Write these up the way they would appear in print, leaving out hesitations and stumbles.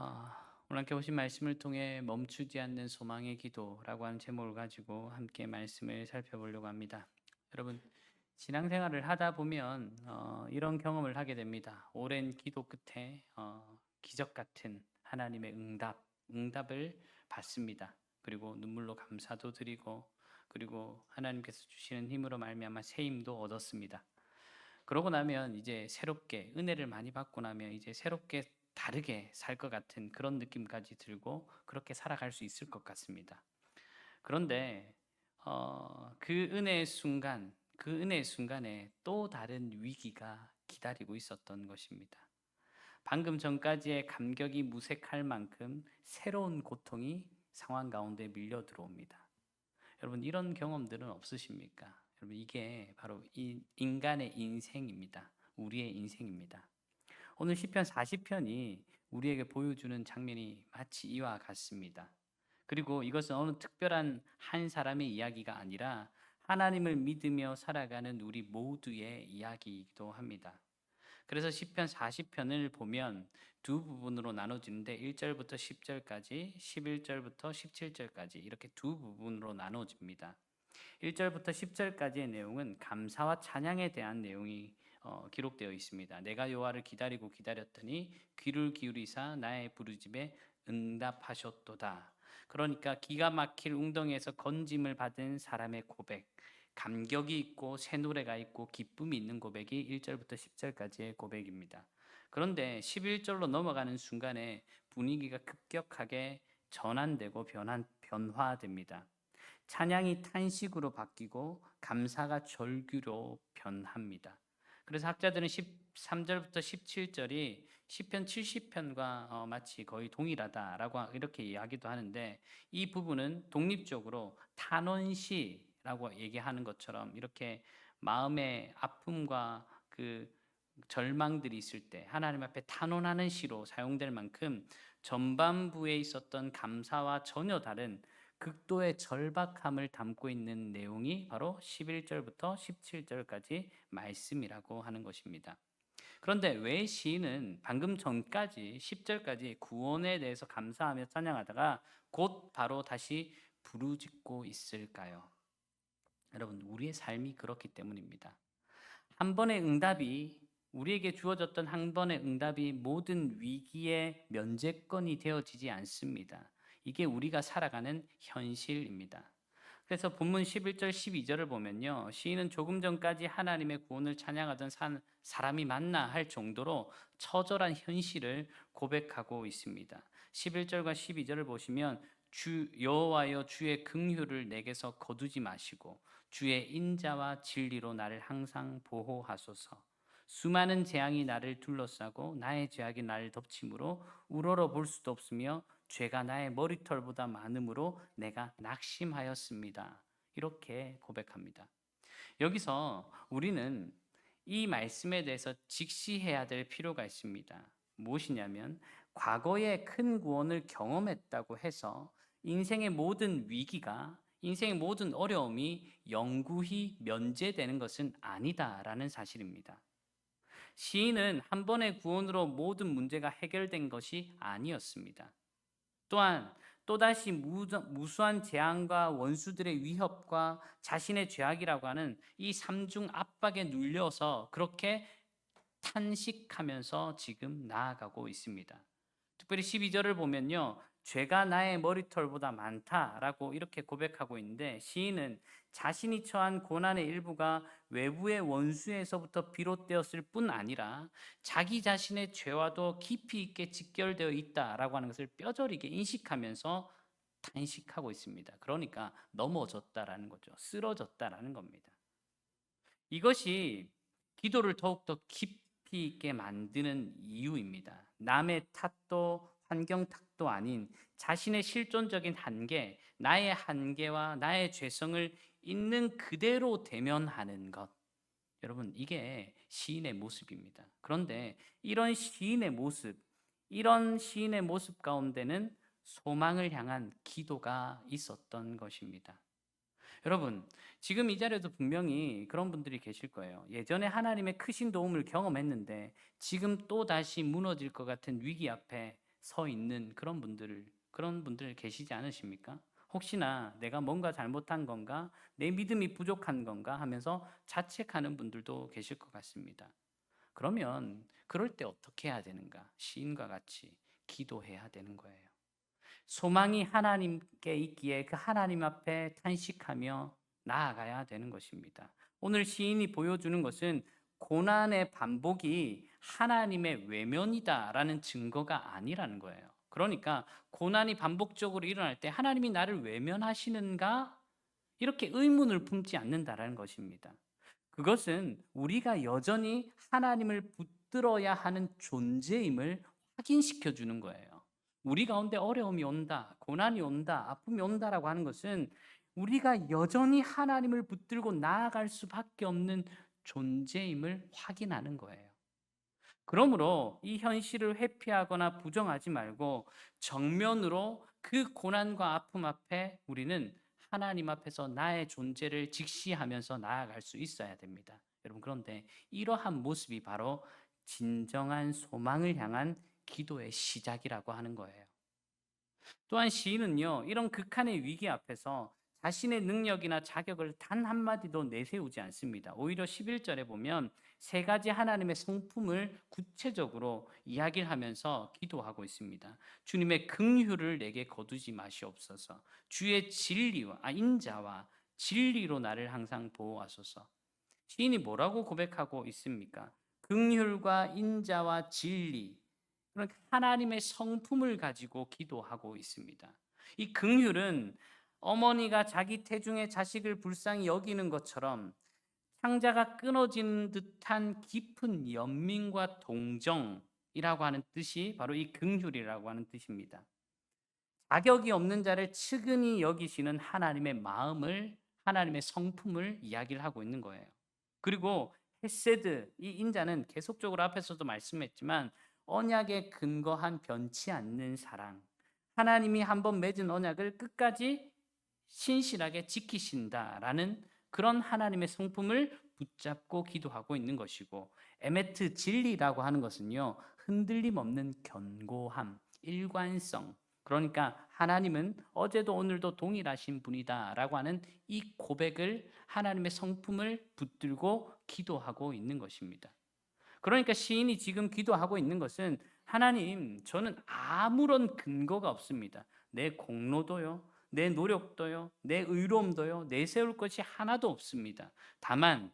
오늘 함께 보신 말씀을 통해 멈추지 않는 소망의 기도라고 하는 제목을 가지고 함께 말씀을 살펴보려고 합니다. 여러분, 신앙생활을 하다 보면 이런 경험을 하게 됩니다. 오랜 기도 끝에 기적 같은 하나님의 응답을 받습니다. 그리고 눈물로 감사도 드리고, 그리고 하나님께서 주시는 힘으로 말미암아 새 힘도 얻었습니다. 그러고 나면 이제 새롭게 은혜를 많이 받고 나면 이제 새롭게 다르게 살 것 같은 그런 느낌까지 들고 그렇게 살아갈 수 있을 것 같습니다. 그런데 그 은혜의 순간에 또 다른 위기가 기다리고 있었던 것입니다. 방금 전까지의 감격이 무색할 만큼 새로운 고통이 상황 가운데 밀려 들어옵니다. 여러분, 이런 경험들은 없으십니까? 여러분, 이게 바로 인간의 인생입니다. 우리의 인생입니다. 오늘 시편 40편이 우리에게 보여주는 장면이 마치 이와 같습니다. 그리고 이것은 어느 특별한 한 사람의 이야기가 아니라 하나님을 믿으며 살아가는 우리 모두의 이야기이기도 합니다. 그래서 시편 40편을 보면 두 부분으로 나눠지는데 1절부터 10절까지, 11절부터 17절까지 이렇게 두 부분으로 나눠집니다. 1절부터 10절까지의 내용은 감사와 찬양에 대한 내용이 기록되어 있습니다. 내가 여호와를 기다리고 기다렸더니 귀를 기울이사 나의 부르짖에 응답하셨도다. 그러니까 기가 막힐 웅덩이에서 건짐을 받은 사람의 고백, 감격이 있고 새 노래가 있고 기쁨이 있는 고백이 1절부터 10절까지의 고백입니다. 그런데 11절로 넘어가는 순간에 분위기가 급격하게 전환되고 변화됩니다. 찬양이 탄식으로 바뀌고 감사가 절규로 변합니다. 그래서 학자들은 13절부터 17절이 시편 70편과 마치 거의 동일하다라고 이렇게 이야기도 하는데, 이 부분은 독립적으로 탄원시라고 얘기하는 것처럼 이렇게 마음의 아픔과 그 절망들이 있을 때 하나님 앞에 탄원하는 시로 사용될 만큼 전반부에 있었던 감사와 전혀 다른 극도의 절박함을 담고 있는 내용이 바로 11절부터 17절까지 말씀이라고 하는 것입니다. 그런데 왜 시인은 방금 전까지 10절까지 구원에 대해서 감사하며 찬양하다가 곧 바로 다시 부르짖고 있을까요? 여러분, 우리의 삶이 그렇기 때문입니다. 한 번의 응답이 우리에게 주어졌던 한 번의 응답이 모든 위기의 면제권이 되어지지 않습니다. 이게 우리가 살아가는 현실입니다. 그래서 본문 11절 12절을 보면요, 시인은 조금 전까지 하나님의 구원을 찬양하던 사람이 맞나 할 정도로 처절한 현실을 고백하고 있습니다. 11절과 12절을 보시면 주 여호와여, 주의 긍휼을 내게서 거두지 마시고 주의 인자와 진리로 나를 항상 보호하소서. 수많은 재앙이 나를 둘러싸고 나의 죄악이 나를 덮침으로 우러러 볼 수도 없으며 죄가 나의 머리털보다 많음으로 내가 낙심하였습니다. 이렇게 고백합니다. 여기서 우리는 이 말씀에 대해서 직시해야 될 필요가 있습니다. 무엇이냐면, 과거에 큰 구원을 경험했다고 해서 인생의 모든 위기가, 인생의 모든 어려움이 영구히 면제되는 것은 아니다라는 사실입니다. 시인은 한 번의 구원으로 모든 문제가 해결된 것이 아니었습니다. 또한 또다시 무수한 재앙과 원수들의 위협과 자신의 죄악이라고 하는 이 삼중 압박에 눌려서 그렇게 탄식하면서 지금 나아가고 있습니다. 특별히 12절을 보면요, 죄가 나의 머리털보다 많다라고 이렇게 고백하고 있는데, 시인은 자신이 처한 고난의 일부가 외부의 원수에서부터 비롯되었을 뿐 아니라 자기 자신의 죄와도 깊이 있게 직결되어 있다라고 하는 것을 뼈저리게 인식하면서 탄식하고 있습니다. 그러니까 넘어졌다라는 거죠. 쓰러졌다라는 겁니다. 이것이 기도를 더욱더 깊이 있게 만드는 이유입니다. 남의 탓도 환경 탓도 아닌 자신의 실존적인 한계, 나의 한계와 나의 죄성을 있는 그대로 대면하는 것. 여러분, 이게 시인의 모습입니다. 그런데 이런 시인의 모습 가운데는 소망을 향한 기도가 있었던 것입니다. 여러분, 지금 이 자리에도 분명히 그런 분들이 계실 거예요. 예전에 하나님의 크신 도움을 경험했는데 지금 또 다시 무너질 것 같은 위기 앞에 서 있는 그런 분들 계시지 않으십니까? 혹시나 내가 뭔가 잘못한 건가, 내 믿음이 부족한 건가 하면서 자책하는 분들도 계실 것 같습니다. 그러면 그럴 때 어떻게 해야 되는가? 시인과 같이 기도해야 되는 거예요. 소망이 하나님께 있기에 그 하나님 앞에 탄식하며 나아가야 되는 것입니다. 오늘 시인이 보여주는 것은 고난의 반복이 하나님의 외면이다라는 증거가 아니라는 거예요. 그러니까 고난이 반복적으로 일어날 때 하나님이 나를 외면하시는가? 이렇게 의문을 품지 않는다라는 것입니다. 그것은 우리가 여전히 하나님을 붙들어야 하는 존재임을 확인시켜 주는 거예요. 우리 가운데 어려움이 온다, 고난이 온다, 아픔이 온다라고 하는 것은 우리가 여전히 하나님을 붙들고 나아갈 수밖에 없는 존재임을 확인하는 거예요. 그러므로 이 현실을 회피하거나 부정하지 말고 정면으로 그 고난과 아픔 앞에 우리는 하나님 앞에서 나의 존재를 직시하면서 나아갈 수 있어야 됩니다. 여러분, 그런데 이러한 모습이 바로 진정한 소망을 향한 기도의 시작이라고 하는 거예요. 또한 시인은요, 이런 극한의 위기 앞에서 자신의 능력이나 자격을 단 한마디도 내세우지 않습니다. 오히려 11절에 보면 세 가지 하나님의 성품을 구체적으로 이야기를 하면서 기도하고 있습니다. 주님의 긍휼을 내게 거두지 마시옵소서. 주의 인자와 진리로 나를 항상 보호하소서. 시인이 뭐라고 고백하고 있습니까? 긍휼과 인자와 진리, 그러니까 하나님의 성품을 가지고 기도하고 있습니다. 이 긍휼은 어머니가 자기 태중의 자식을 불쌍히 여기는 것처럼 창자가 끊어진 듯한 깊은 연민과 동정이라고 하는 뜻이 바로 이 긍휼이라고 하는 뜻입니다. 자격이 없는 자를 측은히 여기시는 하나님의 마음을, 하나님의 성품을 이야기를 하고 있는 거예요. 그리고 헤세드, 이 인자는 계속적으로 앞에서도 말씀했지만 언약에 근거한 변치 않는 사랑, 하나님이 한번 맺은 언약을 끝까지 신실하게 지키신다라는 그런 하나님의 성품을 붙잡고 기도하고 있는 것이고, 에메트 진리라고 하는 것은요, 흔들림 없는 견고함, 일관성, 그러니까 하나님은 어제도 오늘도 동일하신 분이다라고 하는 이 고백을, 하나님의 성품을 붙들고 기도하고 있는 것입니다. 그러니까 시인이 지금 기도하고 있는 것은, 하나님, 저는 아무런 근거가 없습니다. 내 공로도요, 내 노력도요, 내 의로움도요, 내세울 것이 하나도 없습니다. 다만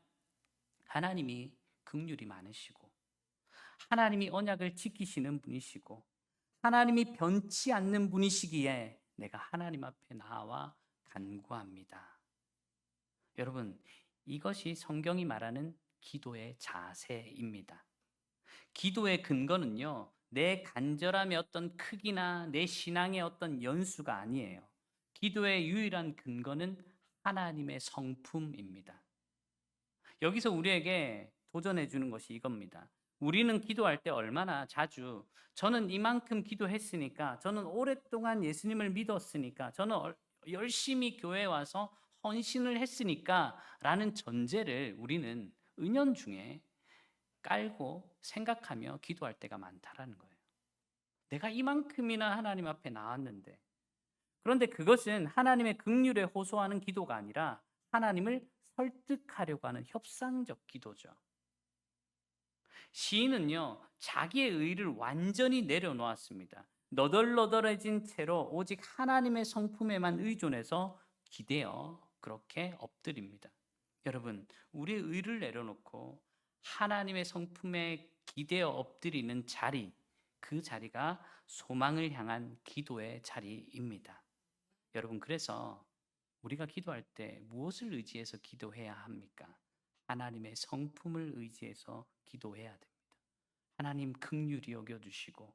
하나님이 긍휼이 많으시고, 하나님이 언약을 지키시는 분이시고, 하나님이 변치 않는 분이시기에 내가 하나님 앞에 나와 간구합니다. 여러분, 이것이 성경이 말하는 기도의 자세입니다. 기도의 근거는요, 내 간절함의 어떤 크기나 내 신앙의 어떤 연수가 아니에요. 기도의 유일한 근거는 하나님의 성품입니다. 여기서 우리에게 도전해 주는 것이 이겁니다. 우리는 기도할 때 얼마나 자주 저는 이만큼 기도했으니까, 저는 오랫동안 예수님을 믿었으니까, 저는 열심히 교회에 와서 헌신을 했으니까 라는 전제를 우리는 은연중에 깔고 생각하며 기도할 때가 많다라는 거예요. 내가 이만큼이나 하나님 앞에 나왔는데, 그런데 그것은 하나님의 긍휼에 호소하는 기도가 아니라 하나님을 설득하려고 하는 협상적 기도죠. 시인은요, 자기의 의를 완전히 내려놓았습니다. 너덜너덜해진 채로 오직 하나님의 성품에만 의존해서 기대어 그렇게 엎드립니다. 여러분, 우리의 의를 내려놓고 하나님의 성품에 기대어 엎드리는 자리, 그 자리가 소망을 향한 기도의 자리입니다. 여러분, 그래서 우리가 기도할 때 무엇을 의지해서 기도해야 합니까? 하나님의 성품을 의지해서 기도해야 됩니다. 하나님 긍휼히 여겨 주시고,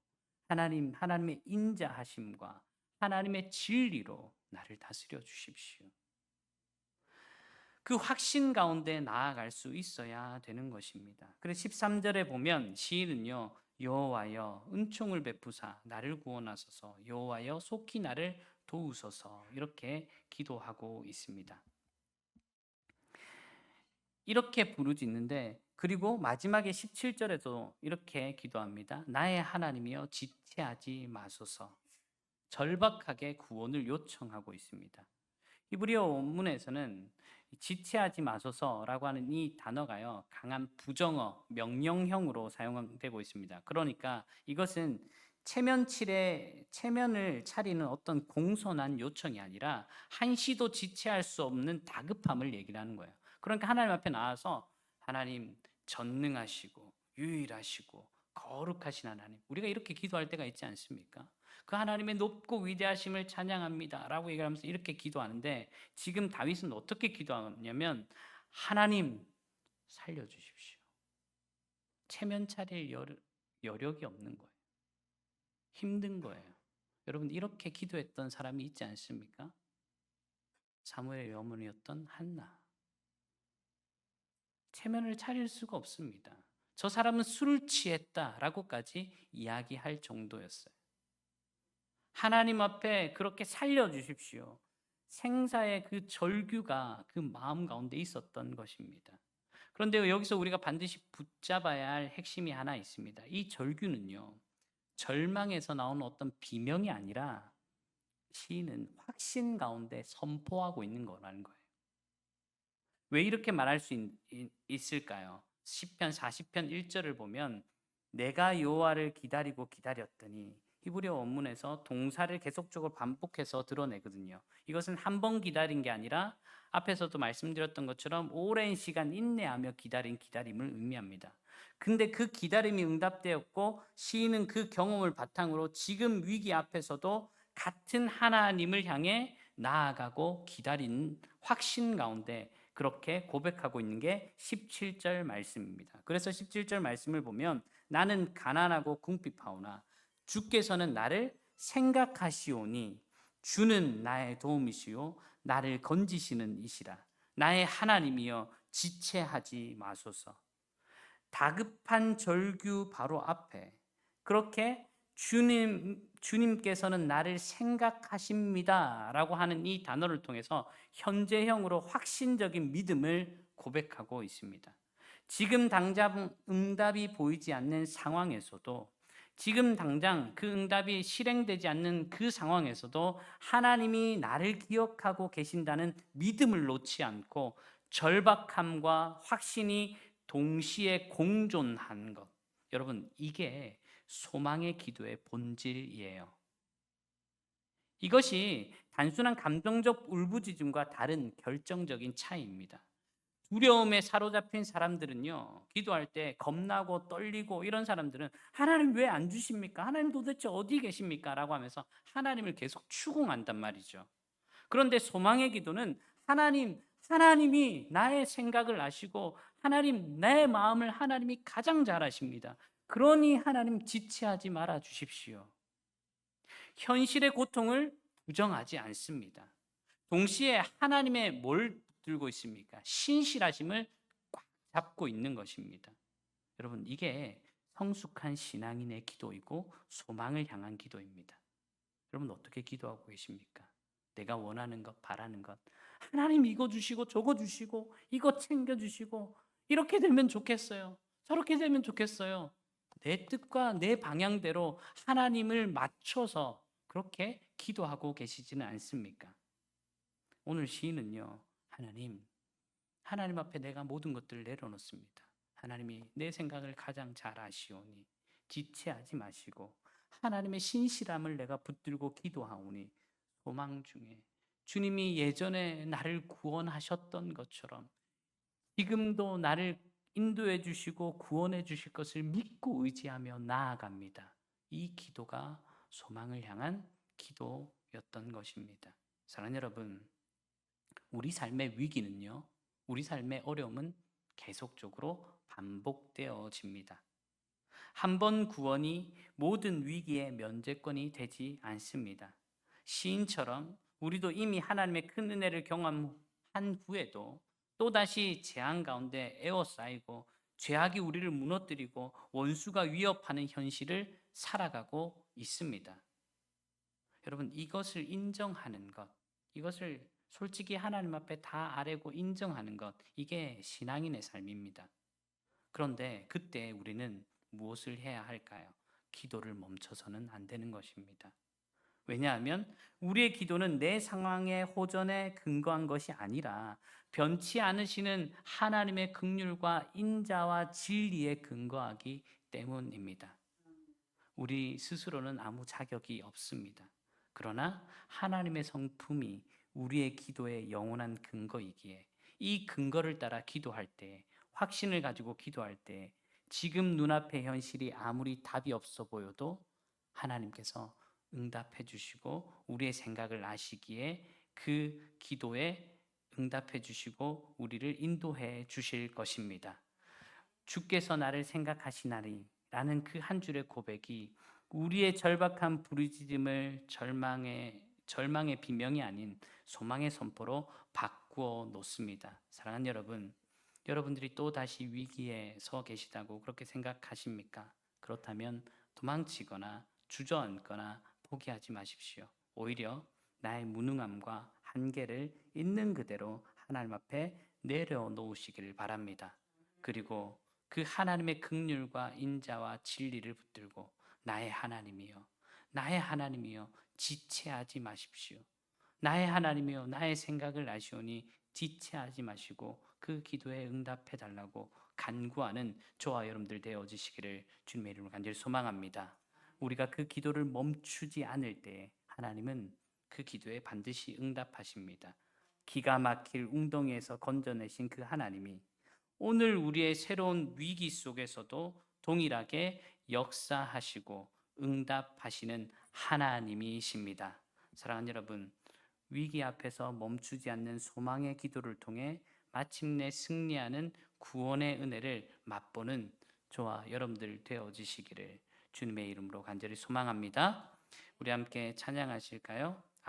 하나님의 인자하심과 하나님의 진리로 나를 다스려 주십시오. 그 확신 가운데 나아갈 수 있어야 되는 것입니다. 그래서 13절에 보면 시인은요, 여호와여 은총을 베푸사 나를 구원하소서, 여호와여 속히 나를 도우소서, 이렇게 기도하고 있습니다. 이렇게 부르짖는데 그리고 마지막에 17절에도 이렇게 기도합니다. 나의 하나님이여 지체하지 마소서. 절박하게 구원을 요청하고 있습니다. 히브리어 원문에서는 지체하지 마소서라고 하는 이 단어가요, 강한 부정어, 명령형으로 사용되고 있습니다. 그러니까 이것은 체면을 차리는 어떤 공손한 요청이 아니라 한시도 지체할 수 없는 다급함을 얘기를 하는 거예요. 그러니까 하나님 앞에 나와서 하나님 전능하시고 유일하시고 거룩하신 하나님, 우리가 이렇게 기도할 때가 있지 않습니까? 그 하나님의 높고 위대하심을 찬양합니다 라고 얘기하면서 이렇게 기도하는데, 지금 다윗은 어떻게 기도하냐면 하나님 살려주십시오. 체면 차릴 여력이 없는 거예요. 힘든 거예요. 여러분, 이렇게 기도했던 사람이 있지 않습니까? 사무엘의 어머니였던 한나. 체면을 차릴 수가 없습니다. 저 사람은 술을 취했다라고까지 이야기할 정도였어요. 하나님 앞에 그렇게 살려주십시오. 생사의 그 절규가 그 마음 가운데 있었던 것입니다. 그런데 여기서 우리가 반드시 붙잡아야 할 핵심이 하나 있습니다. 이 절규는요, 절망에서 나오는 어떤 비명이 아니라 시인은 확신 가운데 선포하고 있는 거라는 거예요. 왜 이렇게 말할 수 있을까요? 시편 40편 1절을 보면 내가 여호와를 기다리고 기다렸더니, 히브리어 원문에서 동사를 계속적으로 반복해서 드러내거든요. 이것은 한 번 기다린 게 아니라 앞에서도 말씀드렸던 것처럼 오랜 시간 인내하며 기다린 기다림을 의미합니다. 근데 그 기다림이 응답되었고 시인은 그 경험을 바탕으로 지금 위기 앞에서도 같은 하나님을 향해 나아가고 기다리는 확신 가운데 그렇게 고백하고 있는 게 17절 말씀입니다. 그래서 17절 말씀을 보면 나는 가난하고 궁핍하오나 주께서는 나를 생각하시오니 주는 나의 도움이시요 나를 건지시는 이시라. 나의 하나님이여 지체하지 마소서. 다급한 절규 바로 앞에 그렇게 주님께서는 나를 생각하십니다 라고 하는 이 단어를 통해서 현재형으로 확신적인 믿음을 고백하고 있습니다. 지금 당장 응답이 보이지 않는 상황에서도, 지금 당장 그 응답이 실행되지 않는 그 상황에서도 하나님이 나를 기억하고 계신다는 믿음을 놓지 않고 절박함과 확신이 동시에 공존한 것. 여러분, 이게 소망의 기도의 본질이에요. 이것이 단순한 감정적 울부짖음과 다른 결정적인 차이입니다. 두려움에 사로잡힌 사람들은요, 기도할 때 겁나고 떨리고 이런 사람들은 하나님 왜 안 주십니까? 하나님 도대체 어디 계십니까? 라고 하면서 하나님을 계속 추궁한단 말이죠. 그런데 소망의 기도는 하나님이 나의 생각을 아시고 하나님, 내 마음을 하나님이 가장 잘 아십니다. 그러니 하나님 지체하지 말아 주십시오. 현실의 고통을 부정하지 않습니다. 동시에 하나님의 뭘 들고 있습니까? 신실하심을 꽉 잡고 있는 것입니다. 여러분, 이게 성숙한 신앙인의 기도이고 소망을 향한 기도입니다. 여러분, 어떻게 기도하고 계십니까? 내가 원하는 것, 바라는 것, 하나님 이거 주시고 저거 주시고 이거 챙겨주시고 이렇게 되면 좋겠어요, 저렇게 되면 좋겠어요. 내 뜻과 내 방향대로 하나님을 맞춰서 그렇게 기도하고 계시지는 않습니까? 오늘 시인은요, 하나님 앞에 내가 모든 것들을 내려놓습니다. 하나님이 내 생각을 가장 잘 아시오니 지체하지 마시고 하나님의 신실함을 내가 붙들고 기도하오니 소망 중에 주님이 예전에 나를 구원하셨던 것처럼 지금도 나를 인도해 주시고 구원해 주실 것을 믿고 의지하며 나아갑니다. 이 기도가 소망을 향한 기도였던 것입니다. 사랑하는 여러분, 우리 삶의 위기는요, 우리 삶의 어려움은 계속적으로 반복되어집니다. 한 번 구원이 모든 위기의 면제권이 되지 않습니다. 시인처럼 우리도 이미 하나님의 큰 은혜를 경험한 후에도 또다시 재앙 가운데 에워싸이고 죄악이 우리를 무너뜨리고 원수가 위협하는 현실을 살아가고 있습니다. 여러분, 이것을 인정하는 것, 이것을 솔직히 하나님 앞에 다 아뢰고 인정하는 것, 이게 신앙인의 삶입니다. 그런데 그때 우리는 무엇을 해야 할까요? 기도를 멈춰서는 안 되는 것입니다. 왜냐하면 우리의 기도는 내 상황의 호전에 근거한 것이 아니라 변치 않으시는 하나님의 긍휼과 인자와 진리에 근거하기 때문입니다. 우리 스스로는 아무 자격이 없습니다. 그러나 하나님의 성품이 우리의 기도의 영원한 근거이기에 이 근거를 따라 기도할 때, 확신을 가지고 기도할 때, 지금 눈앞의 현실이 아무리 답이 없어 보여도 하나님께서 응답해 주시고 우리의 생각을 아시기에 그 기도에 응답해 주시고 우리를 인도해 주실 것입니다. 주께서 나를 생각하시나니 라는 그 한 줄의 고백이 우리의 절박한 부르짖음을 절망의 비명이 아닌 소망의 선포로 바꾸어 놓습니다. 사랑하는 여러분, 여러분들이 또 다시 위기에 서 계시다고 그렇게 생각하십니까? 그렇다면 도망치거나 주저앉거나 포기하지 마십시오. 오히려 나의 무능함과 한계를 있는 그대로 하나님 앞에 내려놓으시기를 바랍니다. 그리고 그 하나님의 긍휼과 인자와 진리를 붙들고 나의 하나님이여, 나의 하나님이여, 지체하지 마십시오. 나의 하나님이여, 나의 생각을 아시오니 지체하지 마시고 그 기도에 응답해 달라고 간구하는 저와 여러분들 되어지시기를 주님의 이름으로 간절히 소망합니다. 우리가 그 기도를 멈추지 않을 때 하나님은 그 기도에 반드시 응답하십니다. 기가 막힐 웅덩이에서 건져내신 그 하나님이 오늘 우리의 새로운 위기 속에서도 동일하게 역사하시고 응답하시는 하나님이십니다. 사랑하는 여러분, 위기 앞에서 멈추지 않는 소망의 기도를 통해 마침내 승리하는 구원의 은혜를 맛보는 저와 여러분들 되어지시기를 주님의 이름으로 간절히 소망합니다. 우리 함께 찬양하실까요?